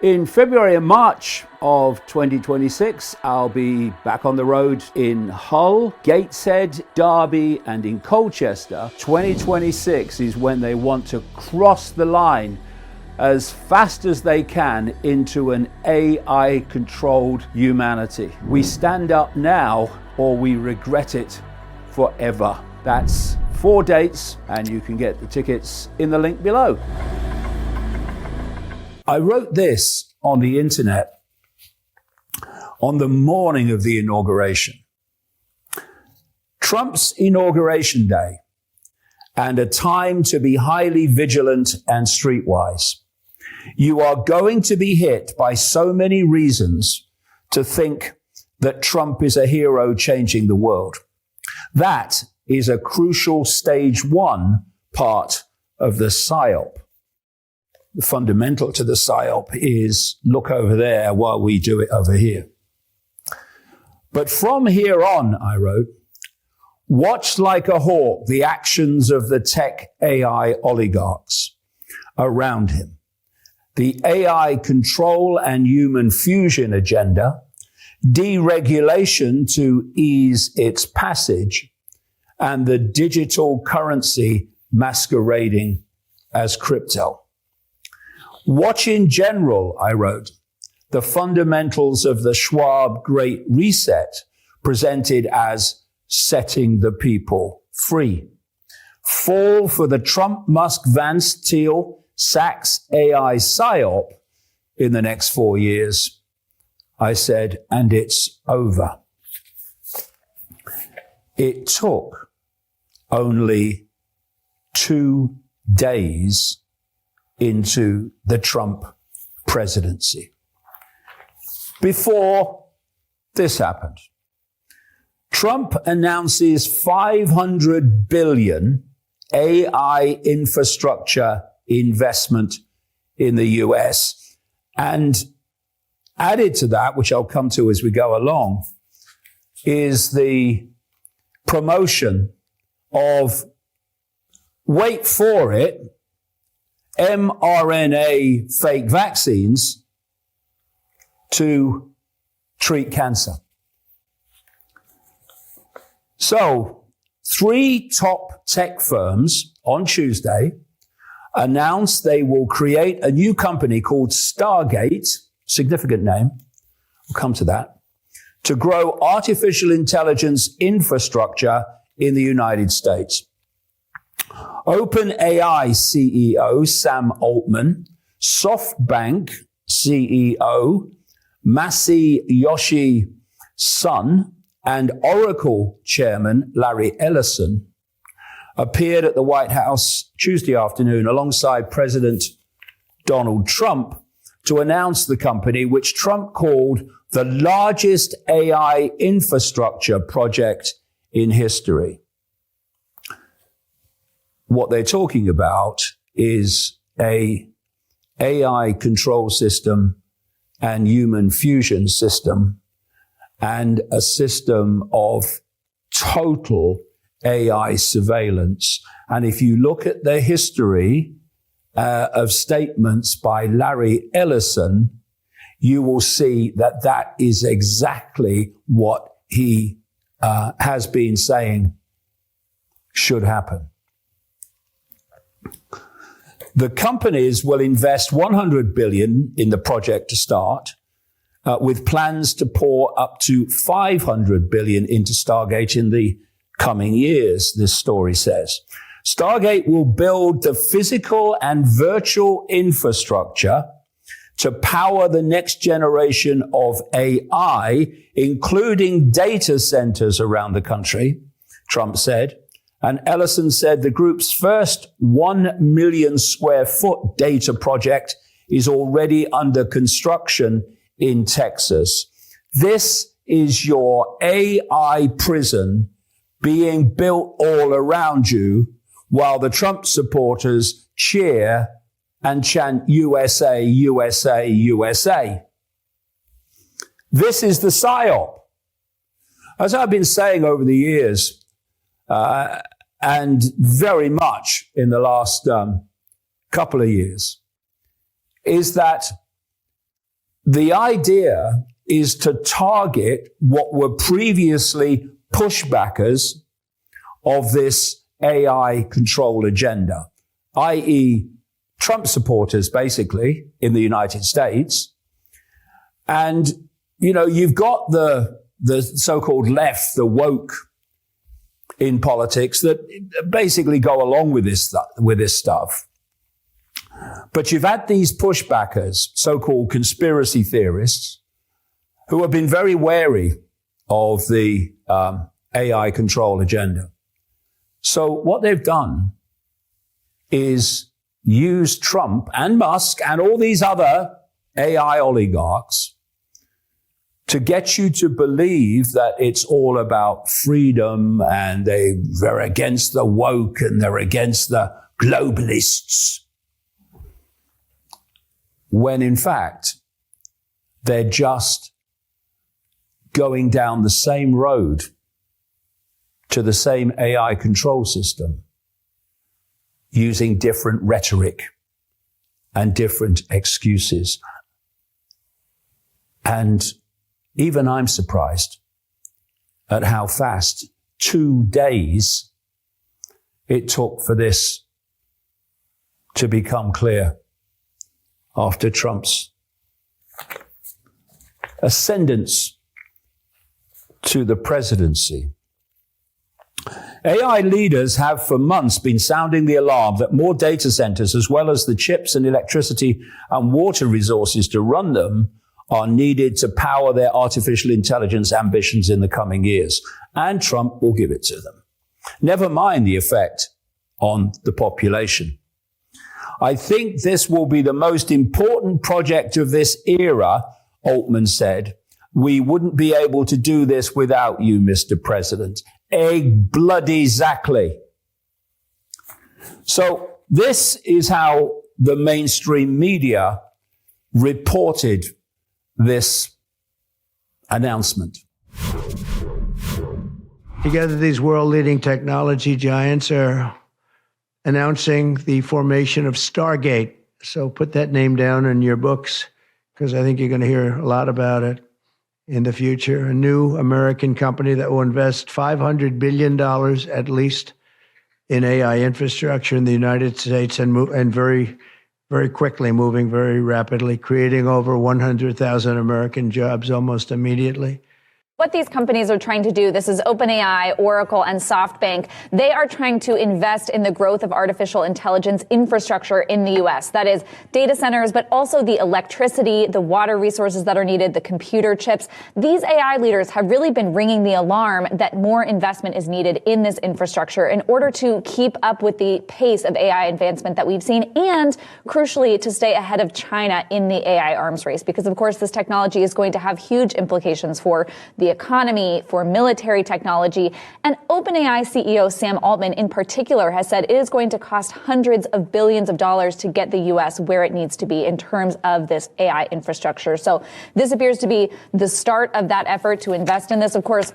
In February and March of 2026, I'll be back on the road in Hull, Gateshead, Derby, and in Colchester. 2026 is when they want to cross the line as fast as they can into an AI-controlled humanity. We stand up now or we regret it forever. That's 4 dates, and you can get the tickets in the link below. I wrote this on the internet on the morning of the inauguration. Trump's inauguration day, and a time to be highly vigilant and streetwise. You are going to be hit by so many reasons to think that Trump is a hero changing the world. That is a crucial stage 1 part of the psyop. The fundamental to the psyop is look over there while we do it over here. But from here on, I wrote, watch like a hawk the actions of the tech AI oligarchs around him. The AI control and human fusion agenda, deregulation to ease its passage, and the digital currency masquerading as crypto. Watch in general, I wrote, the fundamentals of the Schwab Great Reset presented as setting the people free. Fall for the Trump, Musk, Vance, Thiel, Sachs AI psyop in the next 4 years. I said, and it's over. It took only 2 days into the Trump presidency. Before this happened, Trump announces $500 billion AI infrastructure investment in the US. And added to that, which I'll come to as we go along, is the promotion of, wait for it, mRNA fake vaccines to treat cancer. So, 3 top tech firms on Tuesday announced they will create a new company called Stargate, significant name, we'll come to that, to grow artificial intelligence infrastructure in the United States. OpenAI CEO Sam Altman, SoftBank CEO Masayoshi Son, and Oracle Chairman Larry Ellison appeared at the White House Tuesday afternoon alongside President Donald Trump to announce the company, which Trump called the largest AI infrastructure project in history. What they're talking about is a AI control system and human fusion system and a system of total AI surveillance. And if you look at the history of statements by Larry Ellison, you will see that that is exactly what he has been saying should happen. The companies will invest $100 billion in the project to start, with plans to pour up to $500 billion into Stargate in the coming years, this story says. Stargate will build the physical and virtual infrastructure to power the next generation of AI, including data centers around the country, Trump said. And Ellison said the group's first 1 million square foot data project is already under construction in Texas. This is your AI prison being built all around you while the Trump supporters cheer and chant USA, USA, USA. This is the psyop. As I've been saying over the years, and very much in the last couple of years, is that the idea is to target what were previously pushbackers of this AI control agenda, i.e. Trump supporters, basically, in the United States. And, you know, you've got the so-called left, the woke in politics that basically go along with this stuff. But you've had these pushbackers, so-called conspiracy theorists, who have been very wary of the AI control agenda. So what they've done is use Trump and Musk and all these other AI oligarchs to get you to believe that it's all about freedom and they're against the woke and they're against the globalists. When in fact, they're just going down the same road to the same AI control system, using different rhetoric and different excuses. And even I'm surprised at how fast 2 days it took for this to become clear after Trump's ascendance to the presidency. AI leaders have for months been sounding the alarm that more data centers, as well as the chips and electricity and water resources to run them, are needed to power their artificial intelligence ambitions in the coming years. And Trump will give it to them. Never mind the effect on the population. I think this will be the most important project of this era, Altman said. We wouldn't be able to do this without you, Mr. President. Bloody-zactly. So this is how the mainstream media reported this announcement. Together, these world-leading technology giants are announcing the formation of Stargate. So put that name down in your books, because I think you're going to hear a lot about it in the future. A new American company that will invest $500 billion at least in AI infrastructure in the United States and very, very quickly, moving very rapidly, creating over 100,000 American jobs almost immediately. What these companies are trying to do, this is OpenAI, Oracle, and SoftBank, they are trying to invest in the growth of artificial intelligence infrastructure in the U.S. That is data centers, but also the electricity, the water resources that are needed, the computer chips. These AI leaders have really been ringing the alarm that more investment is needed in this infrastructure in order to keep up with the pace of AI advancement that we've seen and, crucially, to stay ahead of China in the AI arms race. Because, of course, this technology is going to have huge implications for the economy, for military technology. And OpenAI CEO Sam Altman in particular has said it is going to cost hundreds of billions of dollars to get the U.S. where it needs to be in terms of this AI infrastructure. So this appears to be the start of that effort to invest in this. Of course,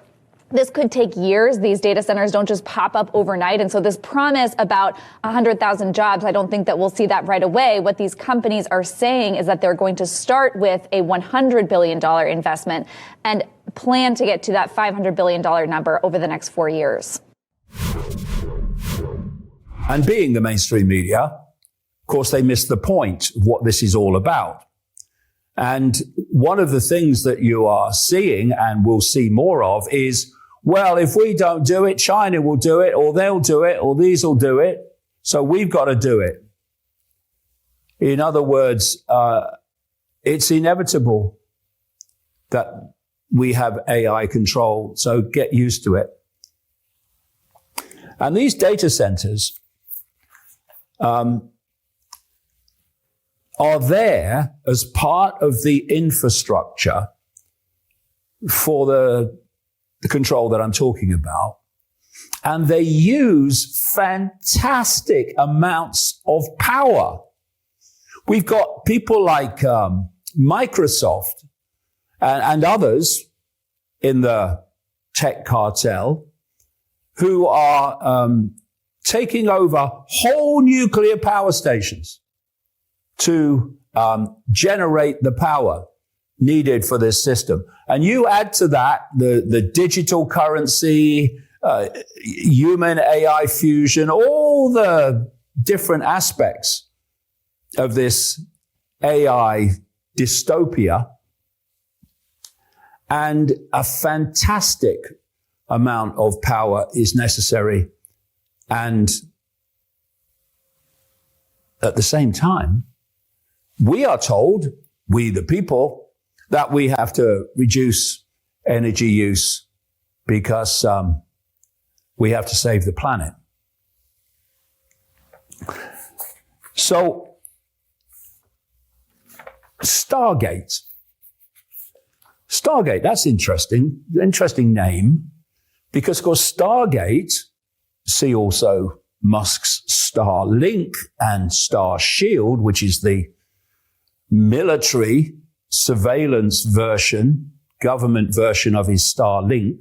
this could take years. These data centers don't just pop up overnight. And so this promise about 100,000 jobs, I don't think that we'll see that right away. What these companies are saying is that they're going to start with a $100 billion investment and plan to get to that $500 billion number over the next 4 years. And being the mainstream media, of course, they missed the point of what this is all about. And one of the things that you are seeing and will see more of is, well, if we don't do it, China will do it, or they'll do it, or these will do it. So we've got to do it. In other words, it's inevitable that we have AI control. So get used to it. And these data centers are there as part of the infrastructure for the control that I'm talking about. And they use fantastic amounts of power. We've got people like Microsoft and others in the tech cartel who are taking over whole nuclear power stations to generate the power needed for this system. And you add to that the digital currency, human AI fusion, all the different aspects of this AI dystopia, and a fantastic amount of power is necessary. And at the same time, we are told, we the people, that we have to reduce energy use because we have to save the planet. So, Stargate, that's interesting. Interesting name, because of course Stargate, see also Musk's Starlink and Starshield, which is the military surveillance version, government version of his Starlink.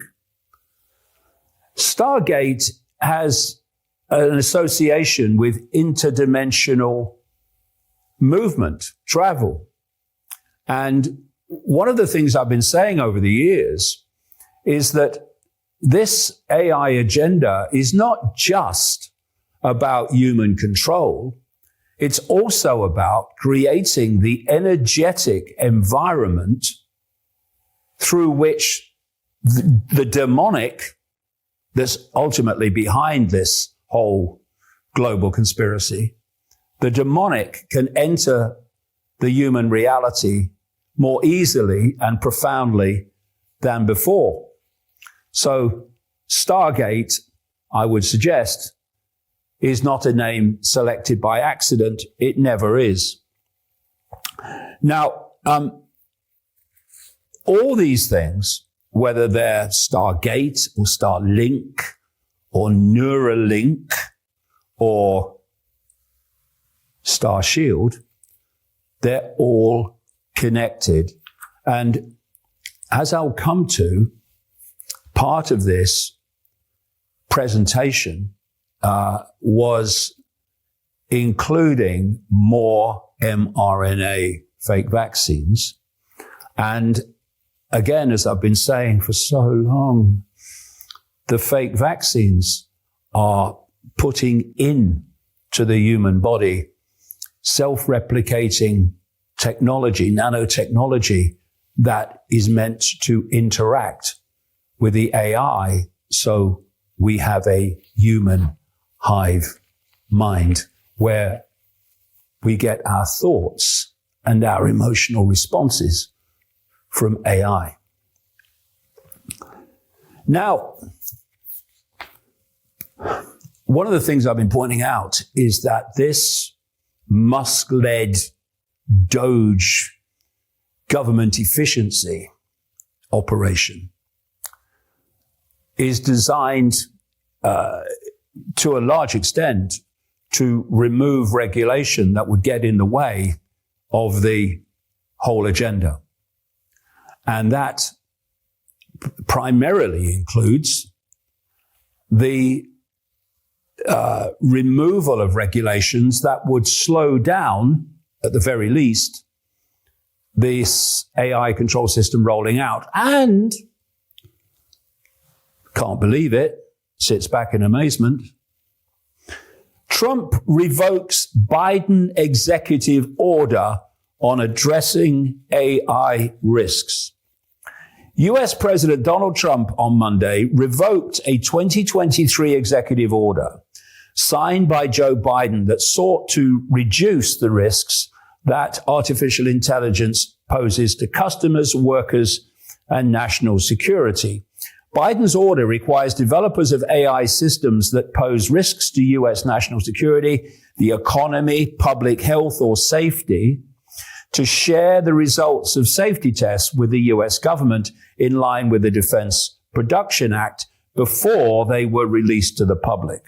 Stargate has an association with interdimensional movement, travel. And one of the things I've been saying over the years is that this AI agenda is not just about human control. It's also about creating the energetic environment through which the demonic that's ultimately behind this whole global conspiracy, the demonic can enter the human reality more easily and profoundly than before. So Stargate, I would suggest, is not a name selected by accident. It never is. Now, all these things, whether they're Stargate or Starlink or Neuralink or Starshield, they're all connected. And as I'll come to, part of this presentation was including more mRNA fake vaccines. And again, as I've been saying for so long, the fake vaccines are putting in to the human body self-replicating technology, nanotechnology, that is meant to interact with the AI. So we have a human hive mind where we get our thoughts and our emotional responses from AI. Now, one of the things I've been pointing out is that this Musk-led DOGE government efficiency operation is designed to a large extent to remove regulation that would get in the way of the whole agenda. And that primarily includes the removal of regulations that would slow down, at the very least, this AI control system rolling out. And, can't believe it, sits back in amazement, Trump revokes Biden executive order on addressing AI risks. US President Donald Trump on Monday revoked a 2023 executive order signed by Joe Biden that sought to reduce the risks that artificial intelligence poses to customers, workers, and national security. Biden's order requires developers of AI systems that pose risks to U.S. national security, the economy, public health, or safety to share the results of safety tests with the U.S. government in line with the Defense Production Act before they were released to the public.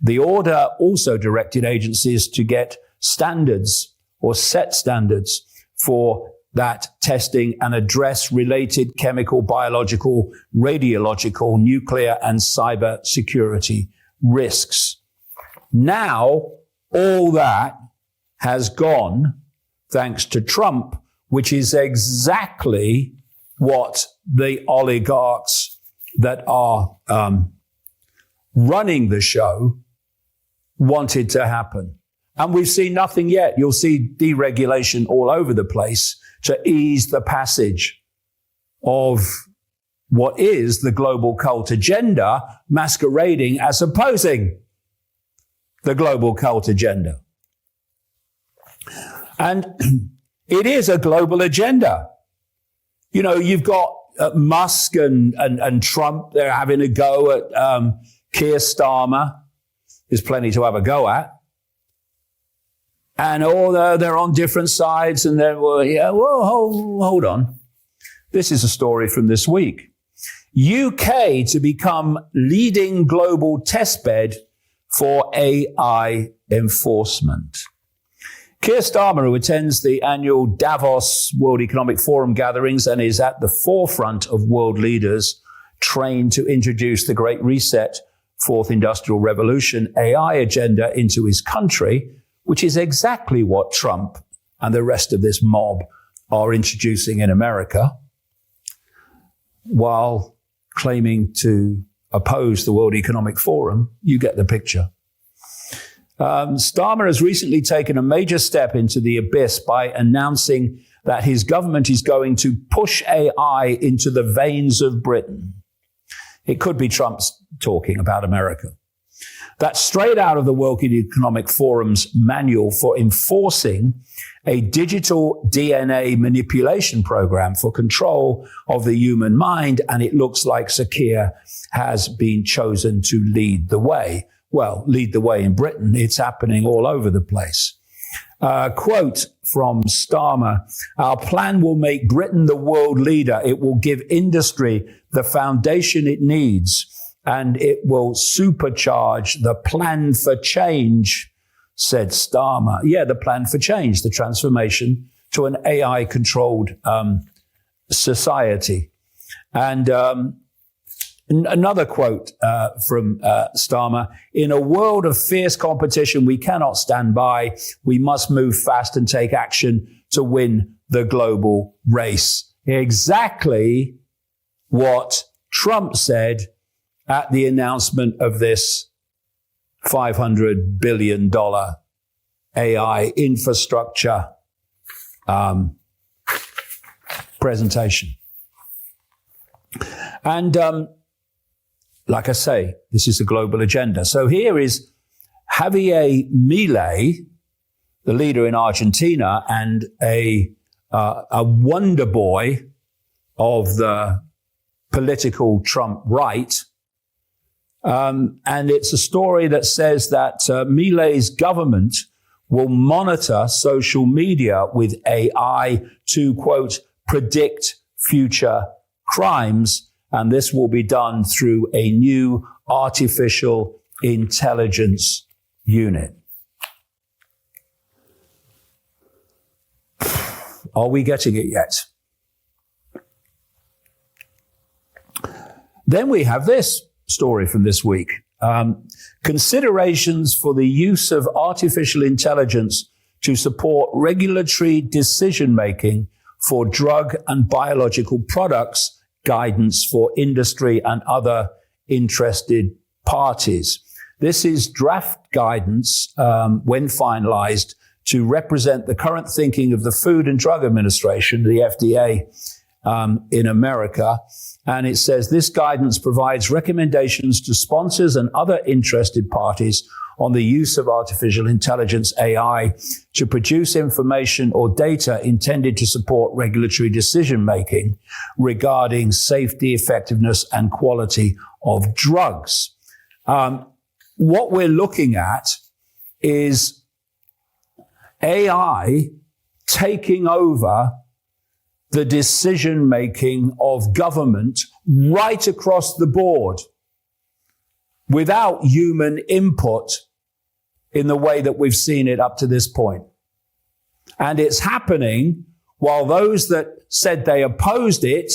The order also directed agencies to get standards or set standards for that testing and address related chemical, biological, radiological, nuclear, and cyber security risks. Now, all that has gone thanks to Trump which is exactly what the oligarchs that are running the show wanted to happen. And we've seen nothing yet. You'll see deregulation all over the place to ease the passage of what is the global cult agenda masquerading as opposing the global cult agenda. And it is a global agenda. You know, you've got Musk and Trump, they're having a go at Keir Starmer. There's plenty to have a go at. And they're on different sides, and they're, hold on. This is a story from this week. UK to become leading global testbed for AI enforcement. Keir Starmer, who attends the annual Davos World Economic Forum gatherings and is at the forefront of world leaders trained to introduce the Great Reset, Fourth Industrial Revolution AI agenda into his country, which is exactly what Trump and the rest of this mob are introducing in America, while claiming to oppose the World Economic Forum. You get the picture. Starmer has recently taken a major step into the abyss by announcing that his government is going to push AI into the veins of Britain. It could be Trump's talking about America. That's straight out of the World Economic Forum's manual for enforcing a digital DNA manipulation program for control of the human mind, and it looks like Keir has been chosen to lead the way. Well, lead the way in Britain. It's happening all over the place. Quote from Starmer, "Our plan will make Britain the world leader. It will give industry the foundation it needs, and it will supercharge the plan for change," said Starmer. Yeah, the plan for change, the transformation to an AI-controlled society. And another quote from Starmer, "In a world of fierce competition, we cannot stand by. We must move fast and take action to win the global race." Exactly what Trump said at the announcement of this $500 billion AI infrastructure presentation. And like I say, this is a global agenda. So here is Javier Milei, the leader in Argentina and a wonder boy of the political Trump right. And it's a story that says that Milei's government will monitor social media with AI to, quote, predict future crimes. And this will be done through a new artificial intelligence unit. Are we getting it yet? Then we have this story from this week. Considerations for the use of artificial intelligence to support regulatory decision-making for drug and biological products, guidance for industry and other interested parties. This is draft guidance, when finalized, to represent the current thinking of the Food and Drug Administration, the FDA, in America. And it says this guidance provides recommendations to sponsors and other interested parties on the use of artificial intelligence, AI, to produce information or data intended to support regulatory decision-making regarding safety, effectiveness, and quality of drugs. What we're looking at is AI taking over the decision-making of government right across the board without human input in the way that we've seen it up to this point. And it's happening while those that said they opposed it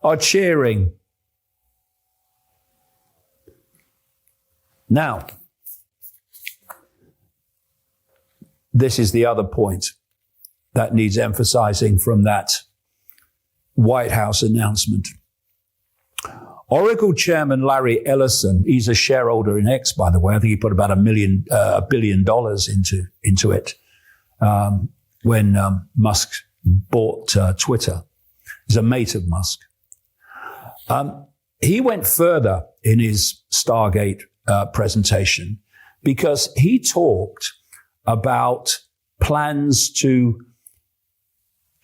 are cheering. Now, this is the other point. that needs emphasizing from that White House announcement. Oracle chairman Larry Ellison, he's a shareholder in X, by the way. I think he put about $1 billion into it when Musk bought Twitter. He's a mate of Musk. He went further in his Stargate presentation because he talked about plans to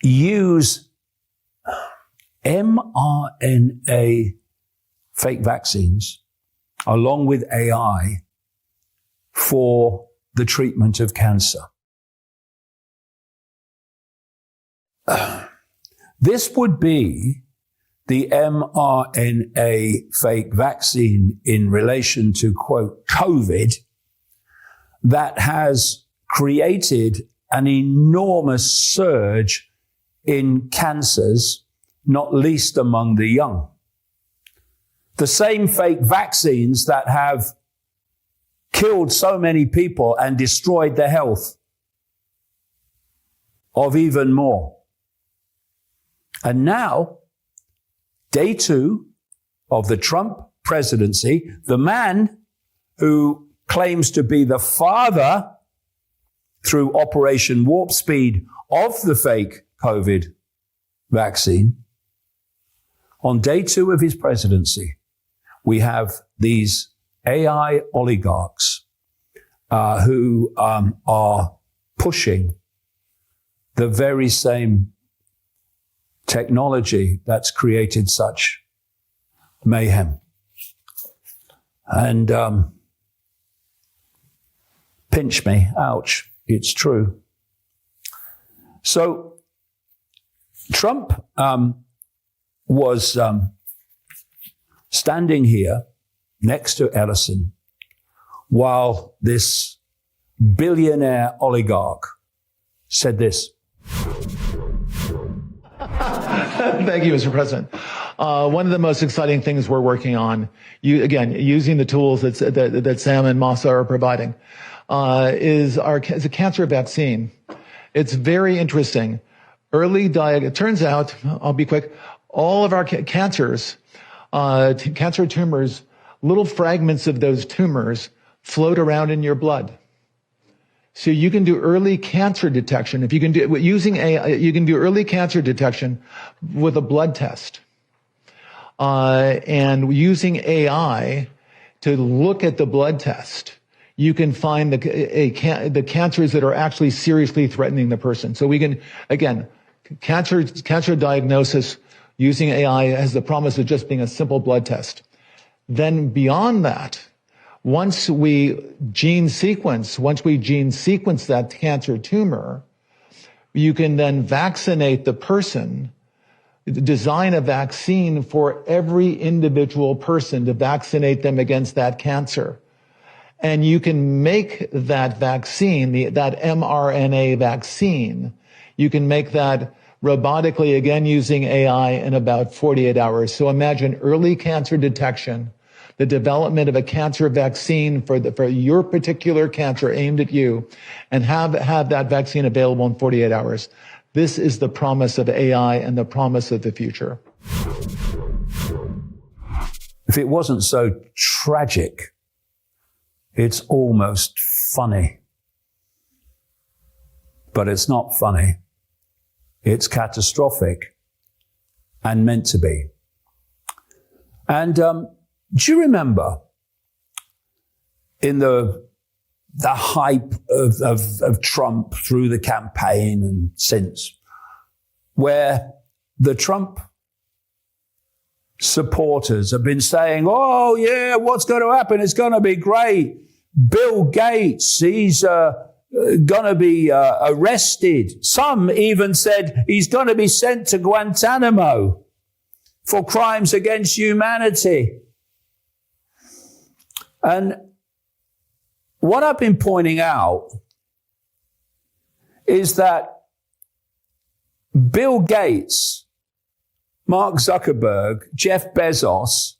use mRNA fake vaccines along with AI for the treatment of cancer. This would be the mRNA fake vaccine in relation to, quote, COVID, that has created an enormous surge in cancers, not least among the young. The same fake vaccines that have killed so many people and destroyed the health of even more. And now, day 2 of the Trump presidency, the man who claims to be the father through Operation Warp Speed of the fake COVID vaccine, on day 2 of his presidency, we have these AI oligarchs who are pushing the very same technology that's created such mayhem. And pinch me, ouch, it's true. So Trump was standing here next to Ellison while this billionaire oligarch said this. Thank you, Mr. President. One of the most exciting things we're working on, using the tools that Sam and Masa are providing, is a cancer vaccine. It's very interesting. It turns out, I'll be quick, all of our cancers, cancer tumors, little fragments of those tumors float around in your blood. So you can do early cancer detection. If you can do using AI, you can do early cancer detection with a blood test. And using AI to look at the blood test, you can find the cancers that are actually seriously threatening the person. So we can, again, cancer diagnosis using AI has the promise of just being a simple blood test. Then beyond that, once we gene sequence that cancer tumor, you can then vaccinate the person, design a vaccine for every individual person to vaccinate them against that cancer. And you can make that vaccine, that mRNA vaccine, you can make that robotically, again, using AI in about 48 hours. So imagine early cancer detection, the development of a cancer vaccine for your particular cancer aimed at you, and have that vaccine available in 48 hours. This is the promise of AI and the promise of the future. If it wasn't so tragic, it's almost funny. But it's not funny. It's catastrophic and meant to be. And do you remember in the hype of Trump through the campaign and since, where the Trump supporters have been saying, oh yeah, what's going to happen? It's going to be great. Bill Gates, he's going to be arrested. Some even said he's going to be sent to Guantanamo for crimes against humanity. And what I've been pointing out is that Bill Gates, Mark Zuckerberg, Jeff Bezos,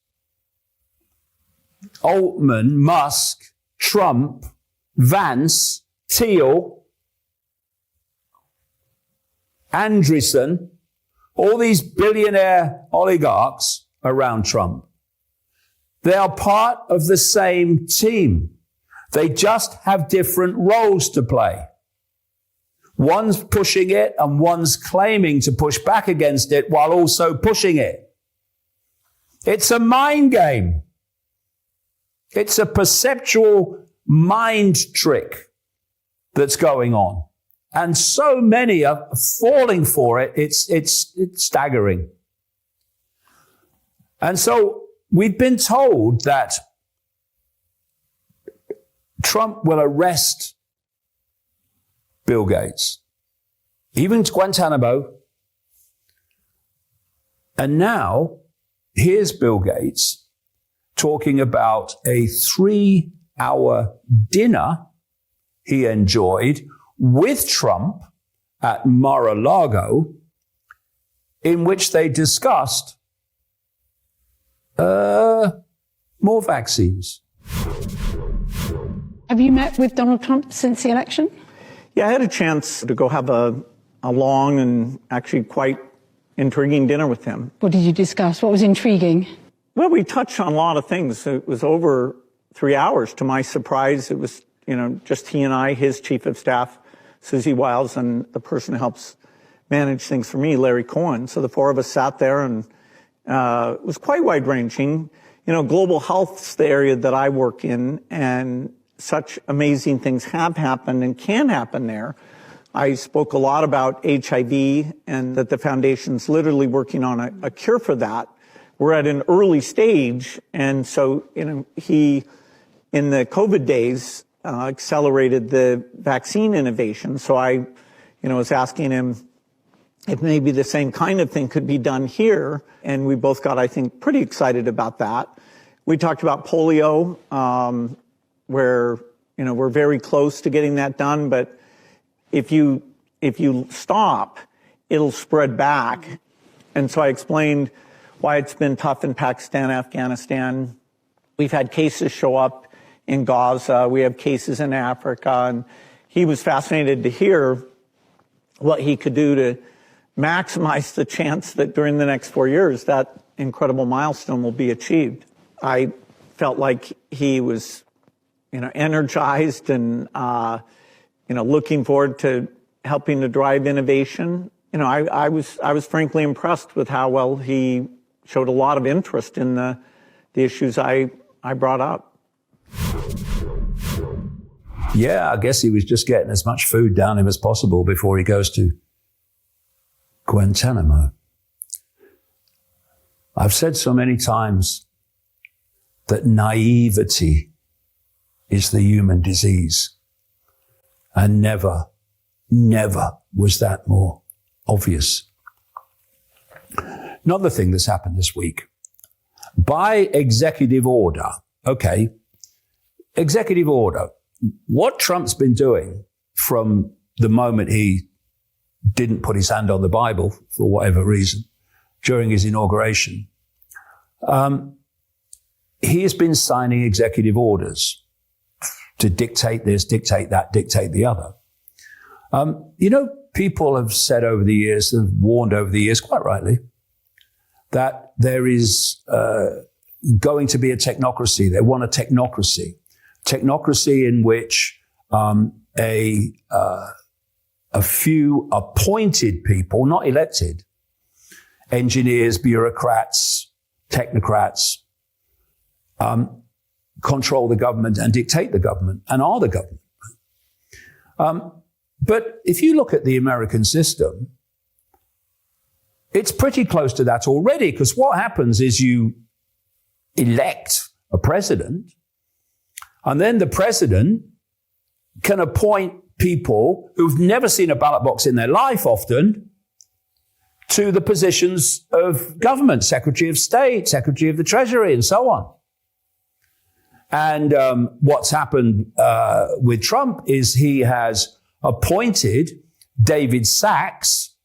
Altman, Musk, Trump, Vance, Thiel, Andreessen, all these billionaire oligarchs around Trump, they are part of the same team. They just have different roles to play. One's pushing it and one's claiming to push back against it while also pushing it. It's a mind game. It's a perceptual mind trick that's going on. And so many are falling for it. It's staggering. And so we've been told that Trump will arrest Bill Gates, even to Guantanamo. And now here's Bill Gates talking about a 3-hour dinner he enjoyed with Trump at Mar-a-Lago, in which they discussed more vaccines. Have you met with Donald Trump since the election? Yeah, I had a chance to go have a long and actually quite intriguing dinner with him. What did you discuss? What was intriguing? Well, we touched on a lot of things. It was over 3 hours. To my surprise, it was, just he and I, his chief of staff, Susie Wiles, and the person who helps manage things for me, Larry Cohen. So the four of us sat there, and it was quite wide-ranging. Global health's the area that I work in, and such amazing things have happened and can happen there. I spoke a lot about HIV and that the foundation's literally working on a cure for that. We're at an early stage, and so he, in the COVID days, accelerated the vaccine innovation. So I, was asking him if maybe the same kind of thing could be done here, and we both got, I think, pretty excited about that. We talked about polio, where we're very close to getting that done, but if you stop, it'll spread back. And so I explained why it's been tough in Pakistan, Afghanistan. We've had cases show up in Gaza. We have cases in Africa. And he was fascinated to hear what he could do to maximize the chance that during the next 4 years, that incredible milestone will be achieved. I felt like he was, energized and, looking forward to helping to drive innovation. I was frankly impressed with how well he showed a lot of interest in the issues I brought up. Yeah, I guess he was just getting as much food down him as possible before he goes to Guantanamo. I've said so many times that naivety is the human disease. And never was that more obvious. Another thing that's happened this week. By executive order, executive order, what Trump's been doing from the moment he didn't put his hand on the Bible for whatever reason during his inauguration, he has been signing executive orders to dictate this, dictate that, dictate the other. People have said over the years, have warned over the years, quite rightly, that there is going to be a technocracy. They want a technocracy. Technocracy in which a few appointed people, not elected, engineers, bureaucrats, technocrats, control the government and dictate the government and are the government. But if you look at the American system, it's pretty close to that already, because what happens is you elect a president, and then the president can appoint people who've never seen a ballot box in their life often to the positions of government, Secretary of State, Secretary of the Treasury, and so on. And what's happened with Trump is he has appointed David Sachs,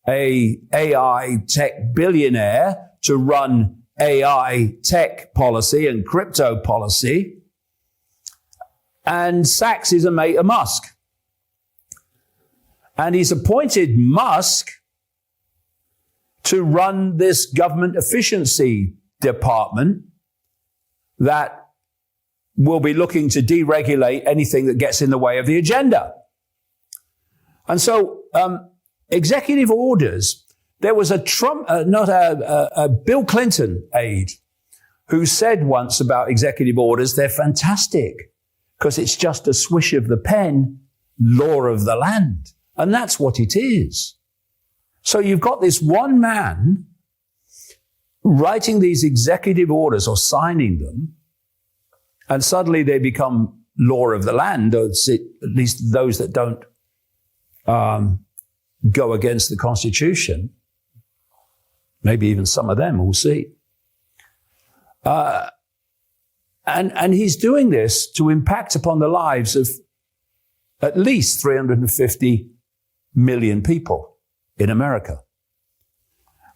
a AI tech billionaire, to run AI tech policy and crypto policy. And Sachs is a mate of Musk. And he's appointed Musk to run this government efficiency department that will be looking to deregulate anything that gets in the way of the agenda. And so, executive orders, there was a Bill Clinton aide who said once about executive orders, they're fantastic because it's just a swish of the pen, law of the land. And that's what it is. So you've got this one man writing these executive orders or signing them, and suddenly they become law of the land, or at least those that don't go against the Constitution. Maybe even some of them, we'll see. And he's doing this to impact upon the lives of at least 350 million people in America.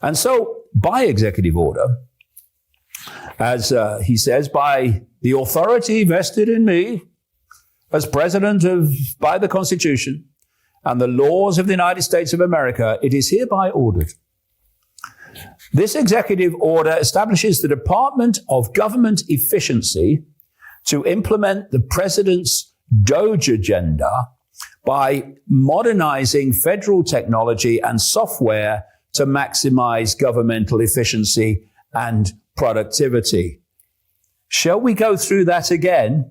And so, by executive order, as he says, by the authority vested in me as president by the Constitution and the laws of the United States of America, it is hereby ordered. This executive order establishes the Department of Government Efficiency to implement the president's DOGE agenda by modernizing federal technology and software to maximize governmental efficiency and productivity. Shall we go through that again?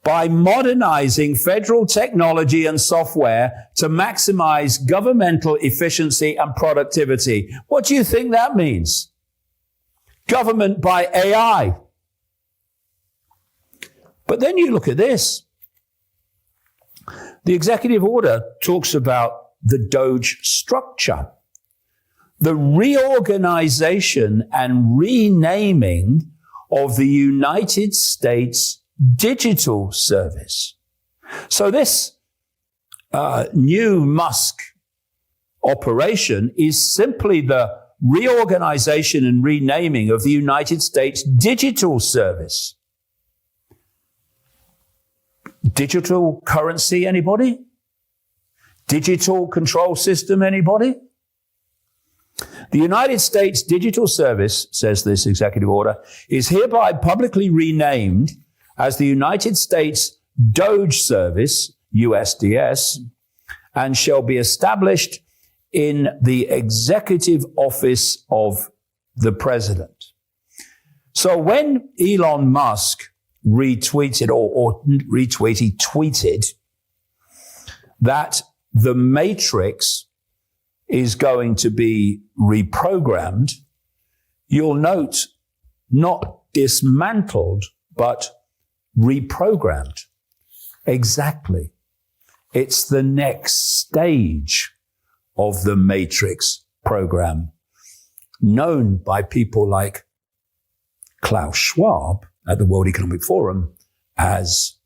By modernizing federal technology and software to maximize governmental efficiency and productivity. What do you think that means? Government by AI. But then you look at this. The executive order talks about the DOGE structure, the reorganization and renaming of the United States Digital Service. So this new Musk operation is simply the reorganization and renaming of the United States Digital Service. Digital currency, anybody? Digital control system, anybody? The United States Digital Service, says this executive order, is hereby publicly renamed as the United States DOGE Service, USDS, and shall be established in the Executive Office of the President. So when Elon Musk retweeted he tweeted that the Matrix is going to be reprogrammed, you'll note not dismantled, but reprogrammed. Exactly. It's the next stage of the Matrix program, known by people like Klaus Schwab at the World Economic Forum as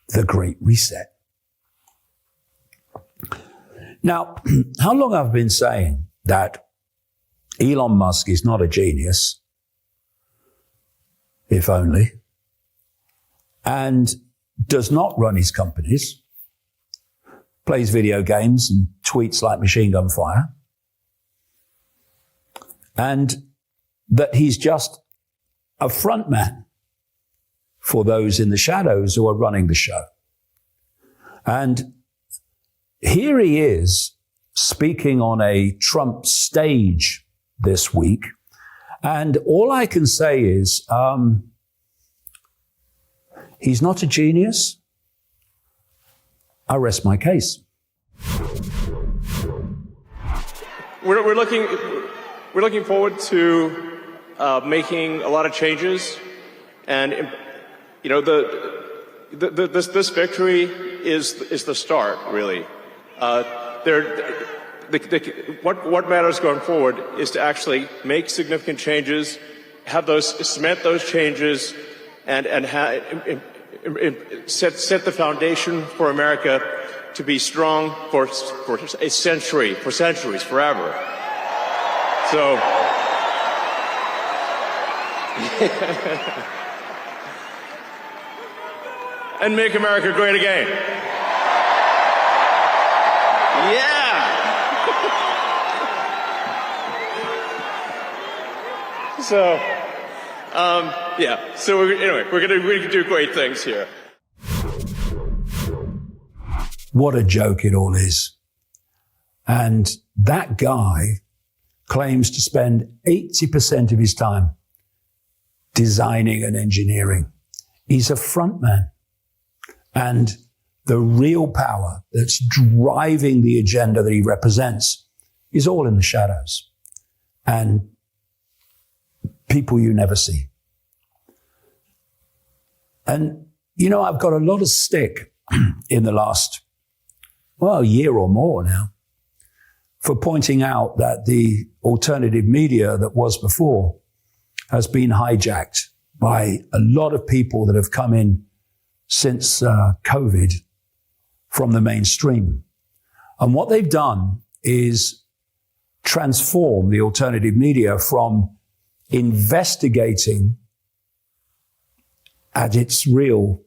the Great Reset. Now, how long I've been saying that Elon Musk is not a genius, if only, and does not run his companies, plays video games and tweets like machine gun fire, and that he's just a front man for those in the shadows who are running the show. And here he is speaking on a Trump stage this week. And all I can say is, he's not a genius. I rest my case. We're looking forward to making a lot of changes, and you know this victory is the start, really. What matters going forward is to actually make significant changes, cement those changes, and set the foundation for America to be strong for a century, for centuries, forever. So, and make America great again. Yeah. So, yeah. So anyway, we're gonna do great things here. What a joke it all is. And that guy claims to spend 80% of his time designing and engineering. He's a frontman. And the real power that's driving the agenda that he represents is all in the shadows and people you never see. And, you know, I've got a lot of stick in the last, year or more now for pointing out that the alternative media that was before has been hijacked by a lot of people that have come in since COVID from the mainstream. And what they've done is transform the alternative media from investigating at its real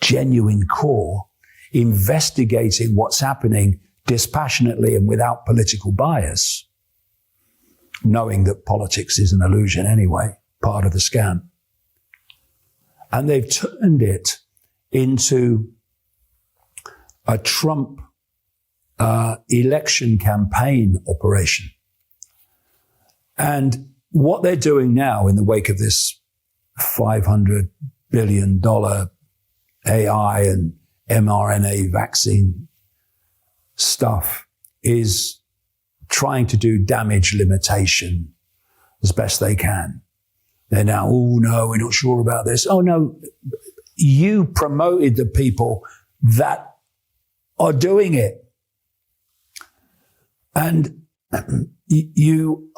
genuine core, investigating what's happening dispassionately and without political bias, knowing that politics is an illusion anyway, part of the scam. And they've turned it into a Trump election campaign operation. And what they're doing now in the wake of this $500 billion AI and mRNA vaccine stuff is trying to do damage limitation as best they can. They're now, oh no, we're not sure about this. Oh no, you promoted the people that are doing it. And you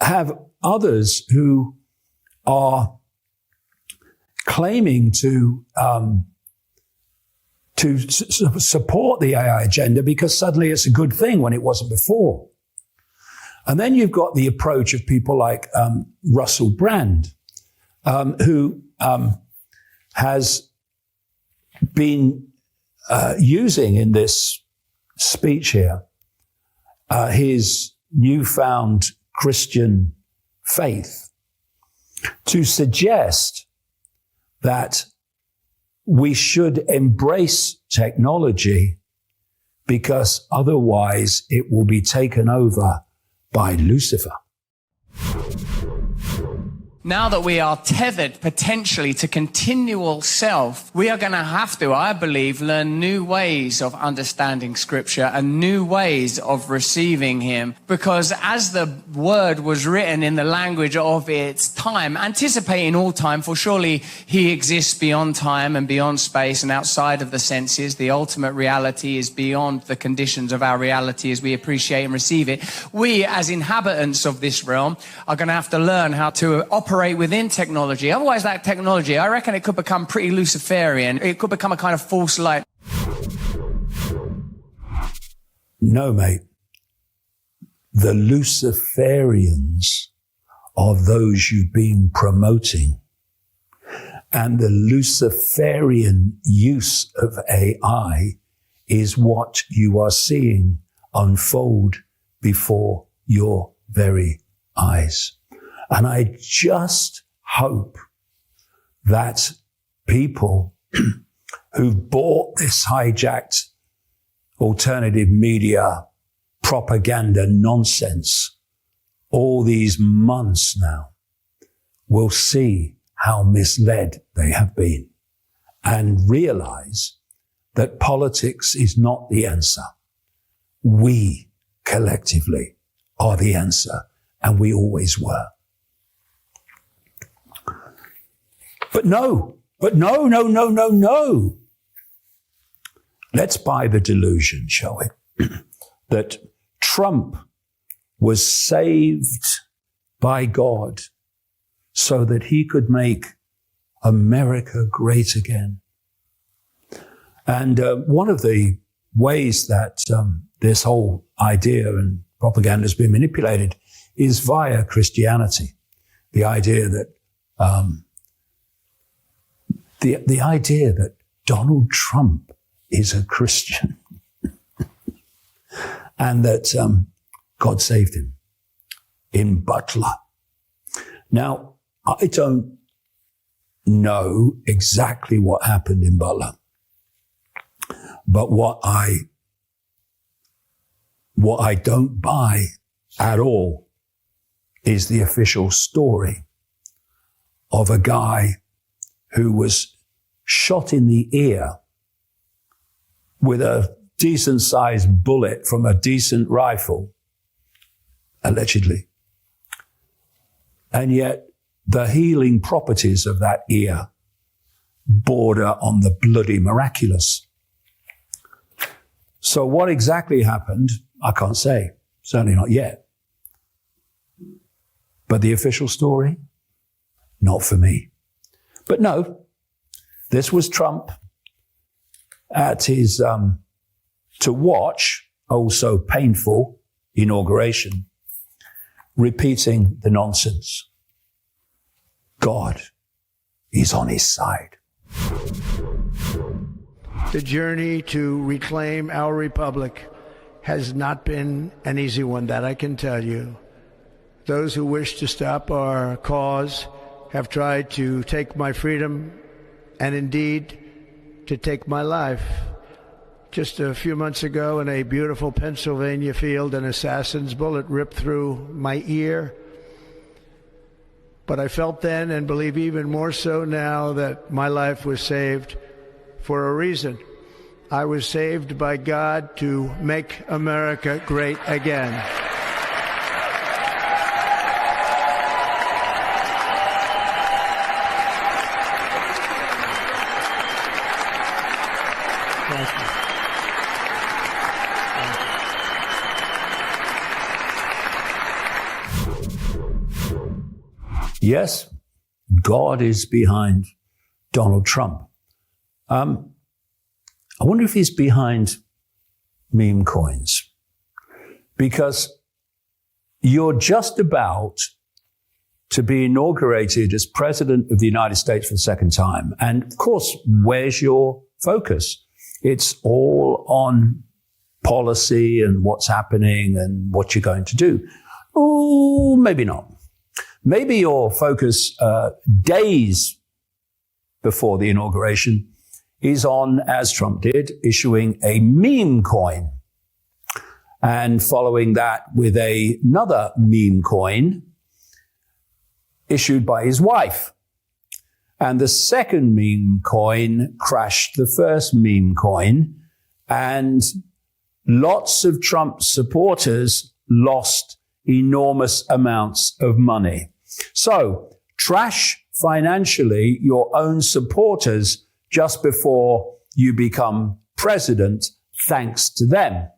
have others who are claiming to support the AI agenda because suddenly it's a good thing when it wasn't before. And then you've got the approach of people like Russell Brand, who has been using in this speech here his newfound Christian faith to suggest that we should embrace technology because otherwise it will be taken over by Lucifer. Now that we are tethered potentially to continual self, we are going to have to, I believe, learn new ways of understanding Scripture and new ways of receiving Him. Because as the Word was written in the language of its time, anticipating all time, for surely He exists beyond time and beyond space and outside of the senses. The ultimate reality is beyond the conditions of our reality as we appreciate and receive it. We, as inhabitants of this realm, are going to have to learn how to operate within technology. Otherwise, that technology, I reckon it could become pretty Luciferian. It could become a kind of false light. No, mate. The Luciferians are those you've been promoting. And the Luciferian use of AI is what you are seeing unfold before your very eyes. And I just hope that people who've bought this hijacked alternative media propaganda nonsense all these months now will see how misled they have been and realize that politics is not the answer. We collectively are the answer, and we always were. But no. Let's buy the delusion, shall we? That Trump was saved by God so that he could make America great again. And one of the ways that this whole idea and propaganda has been manipulated is via Christianity. The idea that the idea that Donald Trump is a Christian and that God saved him. in Butler. Now, I don't know exactly what happened in Butler, but what I don't buy at all is the official story of a guy who was shot in the ear with a decent-sized bullet from a decent rifle, allegedly. And yet the healing properties of that ear border on the bloody miraculous. So what exactly happened, I can't say. Certainly not yet. But the official story, not for me. But no, this was Trump at his, to watch, oh so painful, inauguration, repeating the nonsense. God is on his side. The journey to reclaim our republic has not been an easy one, that I can tell you. Those who wish to stop our cause have tried to take my freedom and indeed to take my life. Just a few months ago in a beautiful Pennsylvania field, an assassin's bullet ripped through my ear. But I felt then, and believe even more so now, that my life was saved for a reason. I was saved by God to make America great again. Thank you. Yes, God is behind Donald Trump. I wonder if he's behind Memecoins, because you're just about to be inaugurated as President of the United States for the second time. And of course, where's your focus? It's all on policy and what's happening and what you're going to do. Oh, maybe not. Maybe your focus days before the inauguration is on, as Trump did, issuing a meme coin and following that with another meme coin issued by his wife. And the second meme coin crashed the first meme coin, and lots of Trump supporters lost enormous amounts of money. So trash financially your own supporters just before you become president, thanks to them.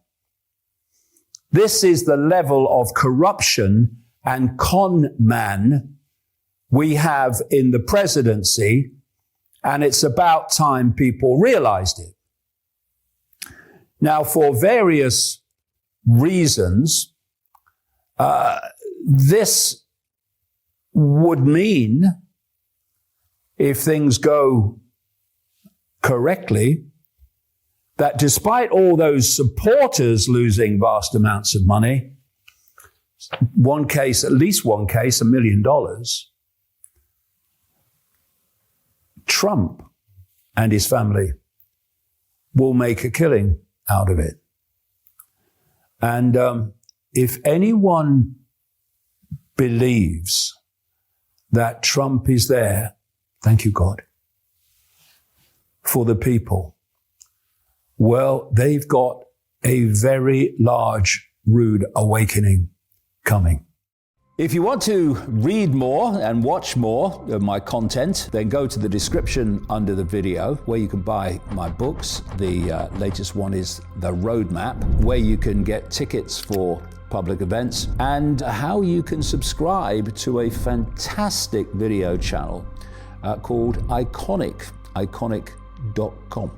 This is the level of corruption and con man we have in the presidency, and it's about time people realized it. Now, for various reasons, this would mean, if things go correctly, that despite all those supporters losing vast amounts of money, at least one case, $1 million, Trump and his family will make a killing out of it. And if anyone believes that Trump is there, thank you, God, for the people, well, they've got a very large, rude awakening coming. If you want to read more and watch more of my content, then go to the description under the video where you can buy my books. The latest one is The Roadmap, where you can get tickets for public events, and how you can subscribe to a fantastic video channel called Iconic, iconic.com.